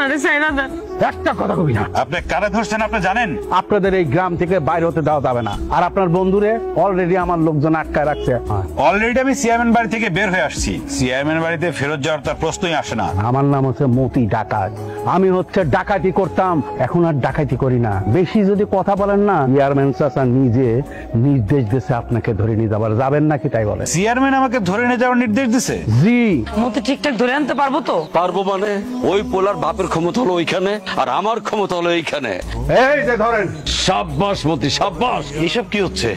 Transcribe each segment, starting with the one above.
ওনারে সাইরা দেন। একটা কথা কবি না। আপনি কারে ধরছেন আপনি জানেন? আপনাদের এই গ্রাম থেকে বাইরে হতে দেওয়া যাবে না। আর আপনার বন্ধুরে অলরেডি আমার লোকজন আটকায় রাখছে। অলরেডি আমি চেয়ারম্যান বাড়ি থেকে বের হয়ে আসছি। চেয়ারম্যান বাড়িতে ফেরত যাওয়ার তার প্রশ্নই আসে না। আমার নাম হচ্ছে মতি ডাকাত। আমি হচ্ছে ডাকাতি করতাম, এখন আর ডাকাতি করি না। বেশি যদি কথা বলেন না, চেয়ারম্যান চাচা নিজে নির্দেশ দিয়েছে আপনাকে ধরে নিয়ে যাবার। যাবেন নাকি তাই বলে? চেয়ারম্যান আমাকে ধরে নিয়ে যাওয়ার নির্দেশ দিছে? জি। মতি ঠিকঠাক ধরে আনতে পারবো তো? পারবো মানে? ওই পোলার বাপের ক্ষমতা হলো ওইখানে, আর আমার ক্ষমতা হলো এইখানে। এই যে ধরেন। সাব্বাস মতি, সাব্বাস। এসব কি হচ্ছে?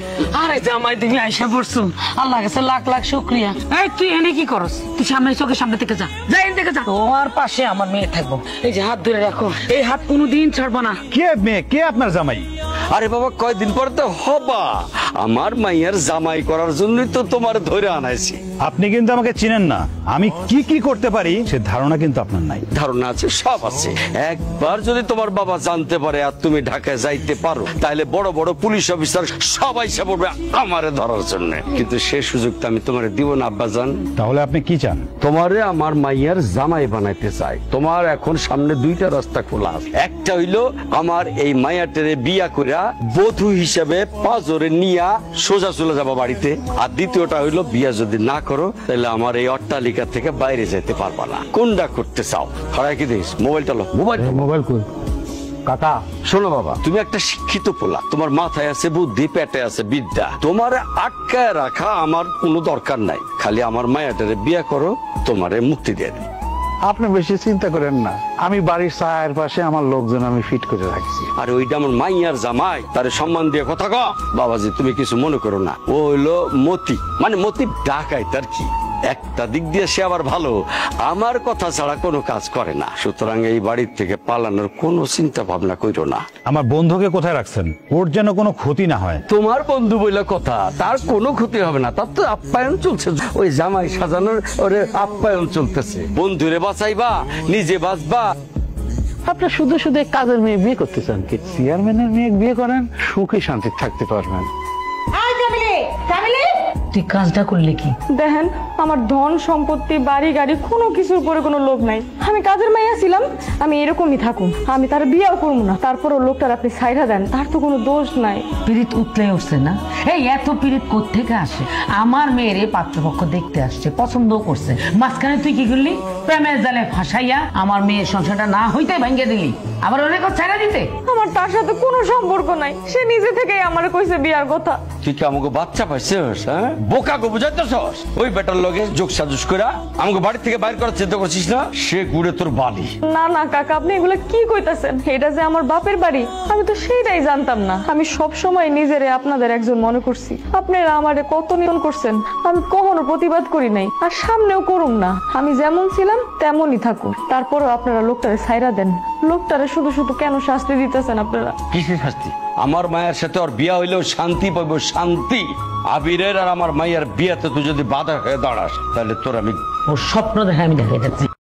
আরে জামাই দেখলে আইসা পড়ছো, আল্লাহ কাছে লাখ লাখ শুকরিয়া। এই তুই এনে কি করস? তুই সামনে চোখের সামনে থেকে যা, যা এখান থেকে যা। তোমার পাশে আমার মেয়ে থাকবো। এই যে হাত ধরে রাখো, এই হাত কোনোদিন ছাড়বো না। কে মেয়ে? কে আপনার জামাই? আরে বাবা, কয়দিন পরে তো হবা। আমার মাইয়ার জামাই করার জন্যই তো তোমার ধরে আনাইছি। আপনি কিন্তু আমাকে চিনেন না। আমি কি কি করতে পারি সে ধারণা কিন্তু আপনার নাই। ধারণা আছে, সব আছে। একবার যদি তোমার বাবা জানতে পারে আর তুমি ঢাকায় যাইতে পারো, তাহলে বড় বড় পুলিশ অফিসার সবাই সে পড়বে আমারে ধরার জন্য। কিন্তু সে সুযোগটা আমি তোমারে দিব না আব্বাজান। তাহলে আপনি কি চান? তোমারে আমার মাইয়ার জামাই বানাইতে চাই। তোমার এখন সামনে দুইটা রাস্তা খোলা আছে। একটা হইলো আমার এই মাইয়াটারে বিয়া কইরা বধূ হিসেবে পাঁচরে নিয়া সোজা চলে যাবো বাড়িতে। আর দ্বিতীয়টা হইলো বিয়া যদি না করো তাহলে আমার এই অট্টালিকা থেকে বাইরে যেতে পারবা না। কোনটা করতে চাও? হারাই কি দিস? মোবাইলটা লো। মোবাইল কই? কাকা শোনো বাবা, তুমি একটা শিক্ষিত পোলা, তোমার মাথায় আছে বুদ্ধি, পেটে আছে বিদ্যা। তোমার আটকায় রাখা আমার কোনো দরকার নাই। খালি আমার মায়াটারে বিয়া করো, তোমারে মুক্তি দিয়ে দেয়। আপনি বেশি চিন্তা করেন না, আমি বাড়ির ছায়ের পাশে আমার লোকজন আমি ফিট করে রাখছি। আর ওইটা আমার মাইয়ার জামাই, তারে সম্মান দিয়ে কথা কও। বাবাজি তুমি কিছু মনে করো না, ও হইলো মতি, মানে মতি ডাকাই। তার কি একটা দিক দিয়ে সে আবার ভালো, আমার কথা ছাড়া কোনো কাজ করে না। সুতরাং এই বাড়ির থেকে পালানোর কোনো চিন্তা ভাবনা করো না। আমার বন্ধুকে কোথায় রাখছেন? ওর যেন কোনো ক্ষতি না হয়। তোমার বন্ধু বলে কথা, তার কোনো ক্ষতি হবে না। তার তো আপ্যায়ন চলছে, ওই জামাই সাজানোর ওরে আপ্যায়ন চলতেছে। বন্ধুরে বাঁচাইবা, নিজে বাঁচবা। আপনি শুধু শুধু কাজের মেয়ে বিয়ে করতে চান কি? চেয়ারম্যানের মেয়ে বিয়ে করেন, সুখে শান্তি থাকতে পারবেন। তুই কাজটা করলে কি? দেখেন, আমার ধন সম্পত্তি বাড়ি গাড়ি কোনো কিছুর উপরে কোনো লোভ নাই। আমি কাজের মাইয়া ছিলাম, আমি এরকমই থাকুম। আমি তার বিয়েও করবো না। তারপরও লোকটার আপনি সাইরা দেন, তার তো কোনো দোষ নাই। পীড়িত উঠলে উঠছে না? এই এত পীড়িত কোত্থেকে আসে? আমার মেয়ের পাত্রপক্ষ দেখতে আসছে, পছন্দও করছে। মাঝখানে তুই কি করলি? প্রেমের জালে ফাঁসাইয়া আমার মেয়ের সংসারটা না হইতে ভেঙে দিলি, আবার অনেক ছাড়া দিতে। আমার তার সাথে কোনো সম্পর্ক নাই, সে নিজে থেকেই আমার কইছে বিয়ার কথা। তুই কি আমাকে বাচ্চা পাইছিস? হ্যাঁ, বোকা গো বুঝাইতেছস? ওই বেটার লগে যোগ সাজুস কইরা আমাকে বাড়ি থেকে বাইর করার চিন্তা করছিস না? সে গুড়ে তোর বালি। না না কাকা, আপনি এগুলা কি কইতাছেন? এটা যে আমার বাপের বাড়ি, আমি তো সেটাই জানতাম না। আমি সব সময় নিজেরে আপনাদের একজন মনে করছি। আপনারা আমারে কত নিয়ন্ত্রণ করছেন, আমি কখনো প্রতিবাদ করি নাই, আর সামনেও করুম না। আমি যেমন ছিলাম তেমনই থাকুন। তারপরও আপনারা লোকটারে ছাইরা দেন। লোকটারে শুধু শুধু কেন শাস্তি দিতেছেন আপনারা? কিসের শাস্তি? আমার মায়ের সাথে ওর বিয়া হইলেও শান্তি পাবো, শান্তি। আবিরের আর আমার মায়ের বিয়াতে তুই যদি বাধা হয়ে দাঁড়াস, তাহলে তোর আমি ওর স্বপ্ন দেখে আমি দেখে যাচ্ছি।